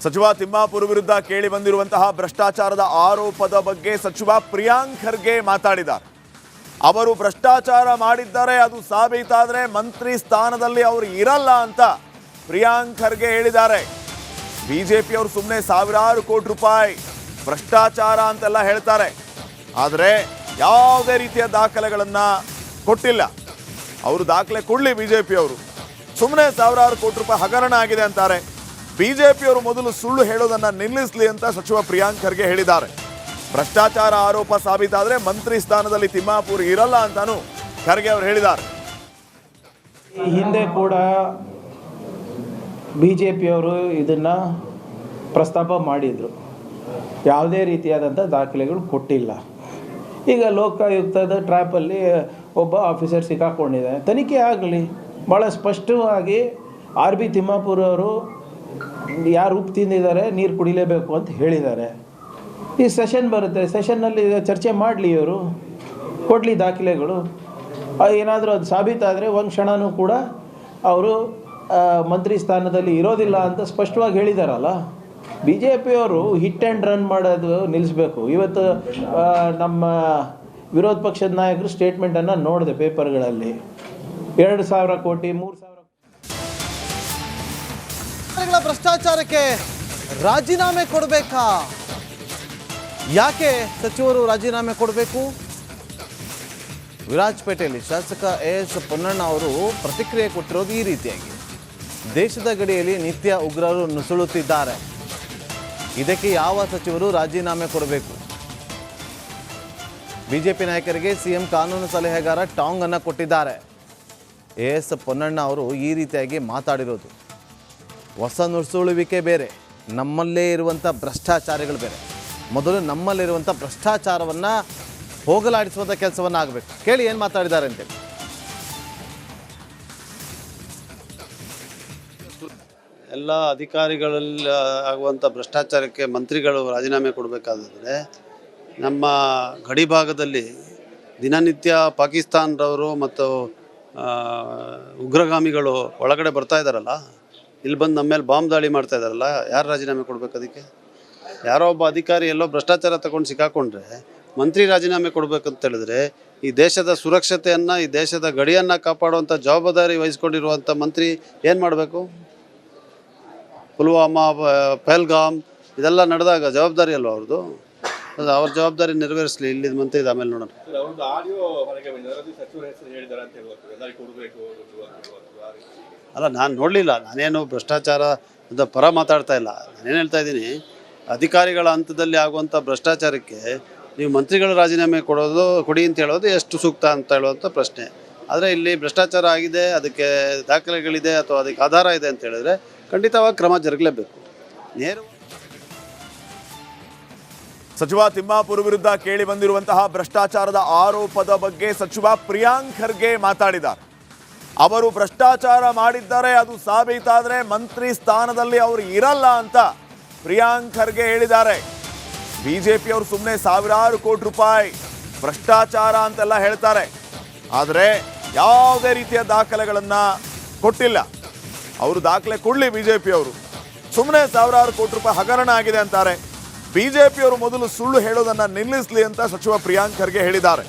ಸಚಿವ ತಿಮ್ಮಾಪುರ ವಿರುದ್ಧ ಕೇಳಿ ಬಂದಿರುವಂತಹ ಭ್ರಷ್ಟಾಚಾರದ ಆರೋಪದ ಬಗ್ಗೆ ಸಚಿವ ಪ್ರಿಯಾಂಕ್ ಖರ್ಗೆ ಮಾತಾಡಿದ್ದಾರೆ. ಅವರು ಭ್ರಷ್ಟಾಚಾರ ಮಾಡಿದ್ದಾರೆ, ಅದು ಸಾಬೀತಾದರೆ ಮಂತ್ರಿ ಸ್ಥಾನದಲ್ಲಿ ಅವರು ಇರಲ್ಲ ಅಂತ ಪ್ರಿಯಾಂಕ್ ಖರ್ಗೆ ಹೇಳಿದ್ದಾರೆ. ಬಿಜೆಪಿ ಅವರು ಸುಮ್ಮನೆ ಸಾವಿರಾರು ಕೋಟಿ ರೂಪಾಯಿ ಭ್ರಷ್ಟಾಚಾರ ಅಂತೆಲ್ಲ ಹೇಳ್ತಾರೆ, ಆದರೆ ಯಾವುದೇ ರೀತಿಯ ದಾಖಲೆಗಳನ್ನು ಕೊಟ್ಟಿಲ್ಲ. ಅವರು ದಾಖಲೆ ಕೊಡಲಿ, ಬಿಜೆಪಿ ಅವರು ಸುಮ್ಮನೆ ಸಾವಿರಾರು ಕೋಟಿ ರೂಪಾಯಿ ಹಗರಣ ಆಗಿದೆ ಅಂತಾರೆ. ಬಿಜೆಪಿಯವರು ಮೊದಲು ಸುಳ್ಳು ಹೇಳೋದನ್ನು ನಿಲ್ಲಿಸಲಿ ಅಂತ ಸಚಿವ ಪ್ರಿಯಾಂಕ್ ಖರ್ಗೆ ಹೇಳಿದ್ದಾರೆ. ಭ್ರಷ್ಟಾಚಾರ ಆರೋಪ ಸಾಬೀತಾದರೆ ಮಂತ್ರಿ ಸ್ಥಾನದಲ್ಲಿ ತಿಮ್ಮಾಪುರ್ ಇರಲ್ಲ ಅಂತಾನು ಖರ್ಗೆ ಅವರು ಹೇಳಿದ್ದಾರೆ. ಈ ಹಿಂದೆ ಕೂಡ ಬಿಜೆಪಿಯವರು ಇದನ್ನು ಪ್ರಸ್ತಾಪ ಮಾಡಿದರು, ಯಾವುದೇ ರೀತಿಯಾದಂಥ ದಾಖಲೆಗಳು ಕೊಟ್ಟಿಲ್ಲ. ಈಗ ಲೋಕಾಯುಕ್ತದ ಟ್ರ್ಯಾಪಲ್ಲಿ ಒಬ್ಬ ಆಫೀಸರ್ ಸಿಕ್ಕಾಕೊಂಡಿದೆ, ತನಿಖೆ ಆಗಲಿ. ಭಾಳ ಸ್ಪಷ್ಟವಾಗಿ RB ತಿಮ್ಮಾಪುರ ಅವರು ಯಾರು ಉಪ್ಪು ತಿಂದಿದ್ದಾರೆ, ನೀರು ಕುಡಿಲೇಬೇಕು ಅಂತ ಹೇಳಿದ್ದಾರೆ. ಈ ಸೆಷನ್ ಬರುತ್ತೆ, ಸೆಷನ್ನಲ್ಲಿ ಚರ್ಚೆ ಮಾಡಲಿ, ಇವರು ಕೊಡಲಿ ದಾಖಲೆಗಳು. ಏನಾದರೂ ಅದು ಸಾಬೀತಾದರೆ ಒಂದು ಕ್ಷಣವೂ ಕೂಡ ಅವರು ಮಂತ್ರಿ ಸ್ಥಾನದಲ್ಲಿ ಇರೋದಿಲ್ಲ ಅಂತ ಸ್ಪಷ್ಟವಾಗಿ ಹೇಳಿದಾರಲ್ಲ. BJPಯವರು ಹಿಟ್ ಆ್ಯಂಡ್ ರನ್ ಮಾಡೋದು ನಿಲ್ಲಿಸಬೇಕು. ಇವತ್ತು ನಮ್ಮ ವಿರೋಧ ಪಕ್ಷದ ನಾಯಕರು ಸ್ಟೇಟ್ಮೆಂಟನ್ನು ನೋಡಿದೆ ಪೇಪರ್ಗಳಲ್ಲಿ, 2,000 ಕೋಟಿ 3,000 ಭ್ರಷ್ಟಾಚಾರಕ್ಕೆ ರಾಜೀನಾಮೆ ಕೊಡಬೇಕಾ? ಯಾಕೆ ಸಚಿವರು ರಾಜೀನಾಮೆ ಕೊಡಬೇಕು? ವಿರಾಜಪೇಟೆಯಲ್ಲಿ ಶಾಸಕ AS ಪೊನ್ನಣ್ಣ ಅವರು ಪ್ರತಿಕ್ರಿಯೆ ಕೊಟ್ಟಿರೋದು ಈ ರೀತಿಯಾಗಿ. ದೇಶದ ಗಡಿಯಲ್ಲಿ ನಿತ್ಯ ಉಗ್ರರು ನುಸುಳುತ್ತಿದ್ದಾರೆ, ಇದಕ್ಕೆ ಯಾವ ಸಚಿವರು ರಾಜೀನಾಮೆ ಕೊಡಬೇಕು? ಬಿಜೆಪಿ ನಾಯಕರಿಗೆ CM ಕಾನೂನು ಸಲಹೆಗಾರ ಟಾಂಗ್ ಅನ್ನು ಕೊಟ್ಟಿದ್ದಾರೆ. AS ಪೊನ್ನಣ್ಣ ಅವರು ಈ ರೀತಿಯಾಗಿ ಮಾತಾಡಿರೋದು. ಹೊಸ ನುಸುಳುವಿಕೆ ಬೇರೆ, ನಮ್ಮಲ್ಲೇ ಇರುವಂಥ ಭ್ರಷ್ಟಾಚಾರಿಗಳು ಬೇರೆ. ಮೊದಲು ನಮ್ಮಲ್ಲಿರುವಂಥ ಭ್ರಷ್ಟಾಚಾರವನ್ನು ಹೋಗಲಾಡಿಸುವಂಥ ಕೆಲಸವನ್ನು ಆಗಬೇಕು. ಕೇಳಿ ಏನು ಮಾತಾಡಿದ್ದಾರೆ ಅಂತೇಳಿ. ಎಲ್ಲ ಅಧಿಕಾರಿಗಳಲ್ಲಿ ಆಗುವಂಥ ಭ್ರಷ್ಟಾಚಾರಕ್ಕೆ ಮಂತ್ರಿಗಳು ರಾಜೀನಾಮೆ ಕೊಡಬೇಕಾದ್ರೆ, ನಮ್ಮ ಗಡಿ ಭಾಗದಲ್ಲಿ ದಿನನಿತ್ಯ ಪಾಕಿಸ್ತಾನದವರು ಮತ್ತು ಉಗ್ರಗಾಮಿಗಳು ಒಳಗಡೆ ಬರ್ತಾ ಇದ್ದಾರಲ್ಲ, ಇಲ್ಲಿ ಬಂದು ನಮ್ಮ ಮೇಲೆ ಬಾಂಬ್ ದಾಳಿ ಮಾಡ್ತಾ ಇದ್ದಾರಲ್ಲ, ಯಾರು ರಾಜೀನಾಮೆ ಕೊಡಬೇಕು? ಅದಕ್ಕೆ ಯಾರೋ ಒಬ್ಬ ಅಧಿಕಾರಿ ಎಲ್ಲೋ ಭ್ರಷ್ಟಾಚಾರ ತಗೊಂಡು ಸಿಕ್ಕಾಕೊಂಡ್ರೆ ಮಂತ್ರಿ ರಾಜೀನಾಮೆ ಕೊಡಬೇಕಂತ ಹೇಳಿದ್ರೆ, ಈ ದೇಶದ ಸುರಕ್ಷತೆಯನ್ನು, ಈ ದೇಶದ ಗಡಿಯನ್ನು ಕಾಪಾಡುವಂಥ ಜವಾಬ್ದಾರಿ ವಹಿಸ್ಕೊಂಡಿರುವಂಥ ಮಂತ್ರಿ ಏನು ಮಾಡಬೇಕು? ಪುಲ್ವಾಮಾ, ಪಹಲ್ಗಾಮ್ ಇದೆಲ್ಲ ನಡೆದಾಗ ಜವಾಬ್ದಾರಿ ಅಲ್ವ ಅವ್ರದ್ದು? ಅದು ಅವ್ರ ಜವಾಬ್ದಾರಿ ನೆರವೇರಿಸಲಿ. ಇಲ್ಲಿದ್ದು ಮಂತ್ರಿ ಆಮೇಲೆ ನೋಡೋಣ. ಅಲ್ಲ, ನಾನು ನೋಡಲಿಲ್ಲ, ನಾನೇನು ಭ್ರಷ್ಟಾಚಾರದ ಪರ ಮಾತಾಡ್ತಾ ಇಲ್ಲ. ನಾನೇನು ಹೇಳ್ತಾ ಇದ್ದೀನಿ, ಅಧಿಕಾರಿಗಳ ಹಂತದಲ್ಲಿ ಆಗುವಂಥ ಭ್ರಷ್ಟಾಚಾರಕ್ಕೆ ನೀವು ಮಂತ್ರಿಗಳು ರಾಜೀನಾಮೆ ಕೊಡಿ ಅಂತ ಹೇಳೋದು ಎಷ್ಟು ಸೂಕ್ತ ಅಂತ ಹೇಳುವಂಥ ಪ್ರಶ್ನೆ. ಆದರೆ ಇಲ್ಲಿ ಭ್ರಷ್ಟಾಚಾರ ಆಗಿದೆ, ಅದಕ್ಕೆ ದಾಖಲೆಗಳಿದೆ ಅಥವಾ ಅದಕ್ಕೆ ಆಧಾರ ಇದೆ ಅಂತ ಹೇಳಿದ್ರೆ ಖಂಡಿತವಾಗಿ ಕ್ರಮ ಜರುಗಲೇಬೇಕು. ಸಚಿವ ತಿಮ್ಮಾಪುರ ವಿರುದ್ಧ ಕೇಳಿ ಬಂದಿರುವಂತಹ ಭ್ರಷ್ಟಾಚಾರದ ಆರೋಪದ ಬಗ್ಗೆ ಸಚಿವ ಪ್ರಿಯಾಂಕ್ ಖರ್ಗೆ ಮಾತಾಡಿದ್ದಾರೆ. ಅವರು ಭ್ರಷ್ಟಾಚಾರ ಮಾಡಿದ್ದಾರೆ, ಅದು ಸಾಬೀತಾದರೆ ಮಂತ್ರಿ ಸ್ಥಾನದಲ್ಲಿ ಅವರು ಇರಲ್ಲ ಅಂತ ಪ್ರಿಯಾಂಕ್ ಖರ್ಗೆ ಹೇಳಿದ್ದಾರೆ. ಬಿಜೆಪಿಯವರು ಸುಮ್ಮನೆ ಸಾವಿರಾರು ಕೋಟಿ ರೂಪಾಯಿ ಭ್ರಷ್ಟಾಚಾರ ಅಂತೆಲ್ಲ ಹೇಳ್ತಾರೆ, ಆದರೆ ಯಾವುದೇ ರೀತಿಯ ದಾಖಲೆಗಳನ್ನು ಕೊಟ್ಟಿಲ್ಲ. ಅವರು ದಾಖಲೆ ಕೊಡಲಿ, ಬಿಜೆಪಿಯವರು ಸುಮ್ಮನೆ ಸಾವಿರಾರು ಕೋಟಿ ರೂಪಾಯಿ ಹಗರಣ ಆಗಿದೆ ಅಂತಾರೆ. ಬಿಜೆಪಿಯವರು ಮೊದಲು ಸುಳ್ಳು ಹೇಳೋದನ್ನು ನಿಲ್ಲಿಸಲಿ ಅಂತ ಸಚಿವ ಪ್ರಿಯಾಂಕ್ ಖರ್ಗೆ ಹೇಳಿದ್ದಾರೆ.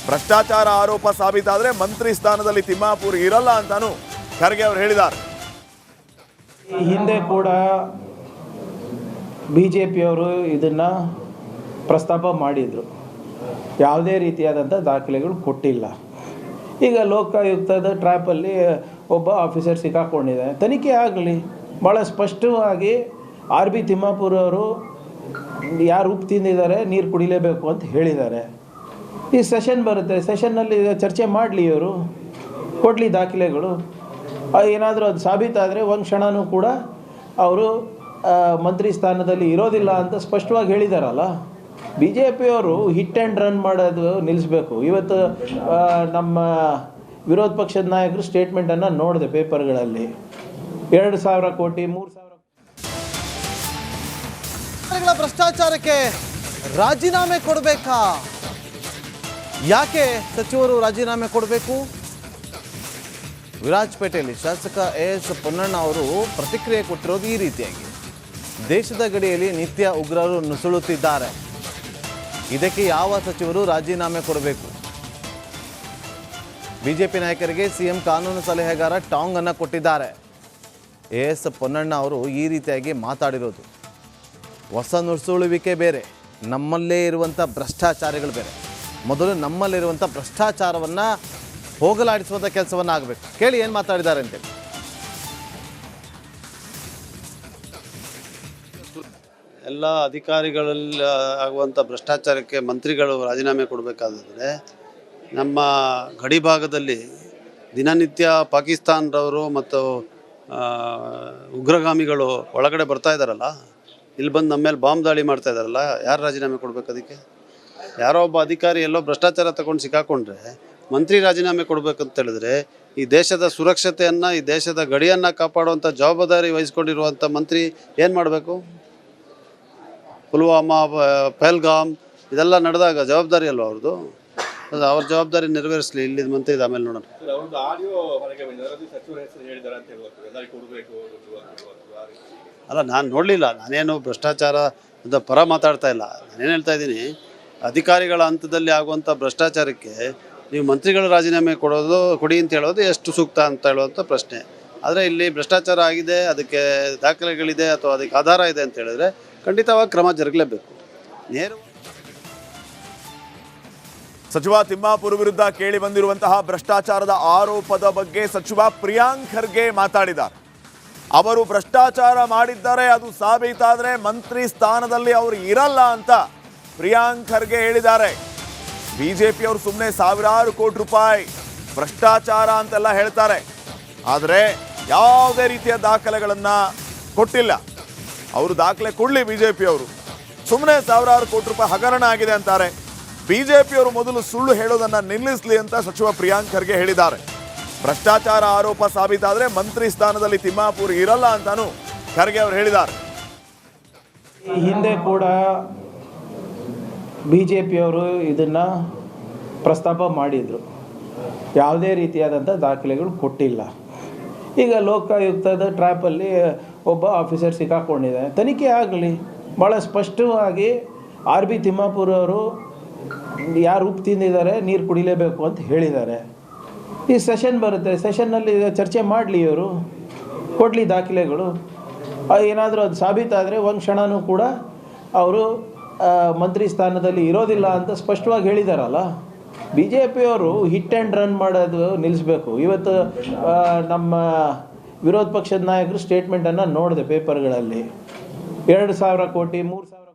ಭ್ರಷ್ಟಾಚಾರ ಆರೋಪ ಸಾಬೀತಾದರೆ ಮಂತ್ರಿ ಸ್ಥಾನದಲ್ಲಿ ತಿಮ್ಮಾಪುರ್ ಇರಲ್ಲ ಅಂತಾನು ಖರ್ಗೆ ಅವರು ಹೇಳಿದ್ದಾರೆ. ಈ ಹಿಂದೆ ಕೂಡ ಬಿಜೆಪಿಯವರು ಇದನ್ನು ಪ್ರಸ್ತಾಪ ಮಾಡಿದರು, ಯಾವುದೇ ರೀತಿಯಾದಂಥ ದಾಖಲೆಗಳು ಕೊಟ್ಟಿಲ್ಲ. ಈಗ ಲೋಕಾಯುಕ್ತದ ಟ್ರ್ಯಾಪಲ್ಲಿ ಒಬ್ಬ ಆಫೀಸರ್ ಸಿಕ್ಕಾಕೊಂಡಿದೆ, ತನಿಖೆ ಆಗಲಿ. ಭಾಳ ಸ್ಪಷ್ಟವಾಗಿ RB ತಿಮ್ಮಾಪುರ ಅವರು ಯಾರು ಉಪ್ಪು ತಿಂದಿದ್ದಾರೆ, ನೀರು ಕುಡಿಲೇಬೇಕು ಅಂತ ಹೇಳಿದ್ದಾರೆ. ಈ ಸೆಷನ್ ಬರುತ್ತೆ, ಸೆಷನ್ನಲ್ಲಿ ಚರ್ಚೆ ಮಾಡಲಿ, ಇವರು ಕೊಡಲಿ ದಾಖಲೆಗಳು. ಏನಾದರೂ ಅದು ಸಾಬೀತಾದರೆ ಒಂದು ಕ್ಷಣವೂ ಕೂಡ ಅವರು ಮಂತ್ರಿ ಸ್ಥಾನದಲ್ಲಿ ಇರೋದಿಲ್ಲ ಅಂತ ಸ್ಪಷ್ಟವಾಗಿ ಹೇಳಿದಾರಲ್ಲ. BJPಯವರು ಹಿಟ್ ಆ್ಯಂಡ್ ರನ್ ಮಾಡೋದು ನಿಲ್ಲಿಸಬೇಕು. ಇವತ್ತು ನಮ್ಮ ವಿರೋಧ ಪಕ್ಷದ ನಾಯಕರು ಸ್ಟೇಟ್ಮೆಂಟನ್ನು ನೋಡಿದೆ ಪೇಪರ್ಗಳಲ್ಲಿ, 2,000 ಕೋಟಿ 3,000 ಭ್ರಷ್ಟಾಚಾರಕ್ಕೆ ರಾಜೀನಾಮೆ ಕೊಡಬೇಕಾ? ಯಾಕೆ ಸಚಿವರು ರಾಜೀನಾಮೆ ಕೊಡಬೇಕು? ವಿರಾಜಪೇಟೆಯಲ್ಲಿ ಶಾಸಕ AS ಪೊನ್ನಣ್ಣ ಅವರು ಪ್ರತಿಕ್ರಿಯೆ ಕೊಟ್ಟಿರೋದು ಈ ರೀತಿಯಾಗಿ. ದೇಶದ ಗಡಿಯಲ್ಲಿ ನಿತ್ಯ ಉಗ್ರರು ನುಸುಳುತ್ತಿದ್ದಾರೆ. ಇದಕ್ಕೆ ಯಾವ ಸಚಿವರು ರಾಜೀನಾಮೆ ಕೊಡಬೇಕು? ಬಿಜೆಪಿ ನಾಯಕರಿಗೆ ಸಿಎಂ ಕಾನೂನು ಸಲಹೆಗಾರ ಟಾಂಗ್ ಅನ್ನು ಕೊಟ್ಟಿದ್ದಾರೆ. ಎಸ್ ಪೊನ್ನಣ್ಣ ಅವರು ಈ ರೀತಿಯಾಗಿ ಮಾತಾಡಿರೋದು. ಹೊಸ ನುಸುಳುವಿಕೆ ಬೇರೆ, ನಮ್ಮಲ್ಲೇ ಇರುವಂಥ ಭ್ರಷ್ಟಾಚಾರಿಗಳು ಬೇರೆ. ಮೊದಲು ನಮ್ಮಲ್ಲಿರುವಂಥ ಭ್ರಷ್ಟಾಚಾರವನ್ನು ಹೋಗಲಾಡಿಸುವಂಥ ಕೆಲಸವನ್ನು ಆಗಬೇಕು. ಕೇಳಿ ಏನು ಮಾತಾಡಿದ್ದಾರೆ ಅಂತೇಳಿ. ಎಲ್ಲ ಅಧಿಕಾರಿಗಳಲ್ಲಿ ಆಗುವಂಥ ಭ್ರಷ್ಟಾಚಾರಕ್ಕೆ ಮಂತ್ರಿಗಳು ರಾಜೀನಾಮೆ ಕೊಡಬೇಕಾದ್ರೆ ನಮ್ಮ ಗಡಿ ಭಾಗದಲ್ಲಿ ದಿನನಿತ್ಯ ಪಾಕಿಸ್ತಾನದವರು ಮತ್ತು ಉಗ್ರಗಾಮಿಗಳು ಒಳಗಡೆ ಬರ್ತಾ ಇದ್ದಾರಲ್ಲ, ಇಲ್ಲಿ ಬಂದು ನಮ್ಮ ಮೇಲೆ ಬಾಂಬ್ ದಾಳಿ ಮಾಡ್ತಾ ಇದ್ದಾರಲ್ಲ, ಯಾರು ರಾಜೀನಾಮೆ ಕೊಡಬೇಕು ಅದಕ್ಕೆ? ಯಾರೋ ಒಬ್ಬ ಅಧಿಕಾರಿ ಎಲ್ಲೋ ಭ್ರಷ್ಟಾಚಾರ ತಗೊಂಡು ಸಿಕ್ಕಾಕೊಂಡ್ರೆ ಮಂತ್ರಿ ರಾಜೀನಾಮೆ ಕೊಡಬೇಕಂತ ಹೇಳಿದ್ರೆ ಈ ದೇಶದ ಸುರಕ್ಷತೆಯನ್ನು, ಈ ದೇಶದ ಗಡಿಯನ್ನು ಕಾಪಾಡುವಂಥ ಜವಾಬ್ದಾರಿ ವಹಿಸ್ಕೊಂಡಿರುವಂಥ ಮಂತ್ರಿ ಏನು ಮಾಡಬೇಕು? ಪುಲ್ವಾಮಾ, ಪಹಲ್ಗಾಮ್ ಇದೆಲ್ಲ ನಡೆದಾಗ ಜವಾಬ್ದಾರಿ ಅಲ್ವ ಅವ್ರದ್ದು? ಅದು ಅವ್ರ ಜವಾಬ್ದಾರಿ ನೆರವೇರಿಸಲಿ. ಇಲ್ಲಿದ್ದು ಮಂತ್ರಿ ಇದು ಆಮೇಲೆ ನೋಡೋಣ. ಅಲ್ಲ, ನಾನು ನೋಡಲಿಲ್ಲ. ನಾನೇನು ಭ್ರಷ್ಟಾಚಾರದ ಪರ ಮಾತಾಡ್ತಾ ಇಲ್ಲ. ನಾನೇನು ಹೇಳ್ತಾ ಇದ್ದೀನಿ, ಅಧಿಕಾರಿಗಳ ಹಂತದಲ್ಲಿ ಆಗುವಂಥ ಭ್ರಷ್ಟಾಚಾರಕ್ಕೆ ನೀವು ಮಂತ್ರಿಗಳು ರಾಜೀನಾಮೆ ಕೊಡಿ ಅಂತ ಹೇಳೋದು ಎಷ್ಟು ಸೂಕ್ತ ಅಂತ ಹೇಳುವಂಥ ಪ್ರಶ್ನೆ. ಆದರೆ ಇಲ್ಲಿ ಭ್ರಷ್ಟಾಚಾರ ಆಗಿದೆ, ಅದಕ್ಕೆ ದಾಖಲೆಗಳಿದೆ ಅಥವಾ ಅದಕ್ಕೆ ಆಧಾರ ಇದೆ ಅಂತ ಹೇಳಿದ್ರೆ ಖಂಡಿತವಾಗಿ ಕ್ರಮ ಜರುಗಲೇಬೇಕು. ಸಚಿವ ತಿಮ್ಮಾಪುರ ವಿರುದ್ಧ ಕೇಳಿ ಬಂದಿರುವಂತಹ ಭ್ರಷ್ಟಾಚಾರದ ಆರೋಪದ ಬಗ್ಗೆ ಸಚಿವ ಪ್ರಿಯಾಂಕ್ ಖರ್ಗೆ ಮಾತಾಡಿದ್ದಾರೆ. ಅವರು ಭ್ರಷ್ಟಾಚಾರ ಮಾಡಿದ್ದಾರೆ, ಅದು ಸಾಬೀತಾದರೆ ಮಂತ್ರಿ ಸ್ಥಾನದಲ್ಲಿ ಅವರು ಇರಲ್ಲ ಅಂತ ಪ್ರಿಯಾಂಕ್ ಖರ್ಗೆ ಹೇಳಿದ್ದಾರೆ. ಬಿಜೆಪಿಯವರು ಸುಮ್ಮನೆ ಸಾವಿರಾರು ಕೋಟಿ ರೂಪಾಯಿ ಭ್ರಷ್ಟಾಚಾರ ಅಂತೆಲ್ಲ ಹೇಳ್ತಾರೆ, ಆದರೆ ಯಾವುದೇ ರೀತಿಯ ದಾಖಲೆಗಳನ್ನು ಕೊಟ್ಟಿಲ್ಲ. ಅವರು ದಾಖಲೆ ಕೊಡಲಿ, ಬಿಜೆಪಿಯವರು ಸುಮ್ಮನೆ ಸಾವಿರಾರು ಕೋಟಿ ರೂಪಾಯಿ ಹಗರಣ ಆಗಿದೆ ಅಂತಾರೆ. ಬಿಜೆಪಿಯವರು ಮೊದಲು ಸುಳ್ಳು ಹೇಳೋದನ್ನು ನಿಲ್ಲಿಸಲಿ ಅಂತ ಸಚಿವ ಪ್ರಿಯಾಂಕ್ ಖರ್ಗೆ ಹೇಳಿದ್ದಾರೆ. ಭ್ರಷ್ಟಾಚಾರ ಆರೋಪ ಸಾಬೀತಾದರೆ ಮಂತ್ರಿ ಸ್ಥಾನದಲ್ಲಿ ತಿಮ್ಮಾಪುರ್ ಇರಲ್ಲ ಅಂತಾನು ಖರ್ಗೆ ಅವರು ಹೇಳಿದ್ದಾರೆ. ಈ ಹಿಂದೆ ಕೂಡ ಬಿಜೆಪಿಯವರು ಇದನ್ನು ಪ್ರಸ್ತಾಪ ಮಾಡಿದರು, ಯಾವುದೇ ರೀತಿಯಾದಂಥ ದಾಖಲೆಗಳು ಕೊಟ್ಟಿಲ್ಲ. ಈಗ ಲೋಕಾಯುಕ್ತದ ಟ್ರ್ಯಾಪಲ್ಲಿ ಒಬ್ಬ ಆಫೀಸರ್ ಸಿಕ್ಕಾಕೊಂಡಿದೆ, ತನಿಖೆ ಆಗಲಿ. ಭಾಳ ಸ್ಪಷ್ಟವಾಗಿ RB ತಿಮ್ಮಾಪುರ್ ಅವರು ಯಾರು ಉಪ್ಪು ತಿಂದಿದ್ದಾರೆ, ನೀರು ಕುಡಿಲೇಬೇಕು ಅಂತ ಹೇಳಿದ್ದಾರೆ. ಈ ಸೆಷನ್ ಬರುತ್ತೆ, ಸೆಷನ್ನಲ್ಲಿ ಚರ್ಚೆ ಮಾಡಲಿ, ಇವರು ಕೊಡಲಿ ದಾಖಲೆಗಳು. ಏನಾದರೂ ಅದು ಸಾಬೀತಾದರೆ ಒಂದು ಕ್ಷಣವೂ ಕೂಡ ಅವರು ಮಂತ್ರಿ ಸ್ಥಾನದಲ್ಲಿ ಇರೋದಿಲ್ಲ ಅಂತ ಸ್ಪಷ್ಟವಾಗಿ ಹೇಳಿದಾರಲ್ಲ. BJPಯವರು ಹಿಟ್ ಆ್ಯಂಡ್ ರನ್ ಮಾಡೋದು ನಿಲ್ಲಿಸಬೇಕು. ಇವತ್ತು ನಮ್ಮ ವಿರೋಧ ಪಕ್ಷದ ನಾಯಕರು ಸ್ಟೇಟ್ಮೆಂಟನ್ನು ನೋಡಿದೆ ಪೇಪರ್ಗಳಲ್ಲಿ, 2,000 ಕೋಟಿ 3,000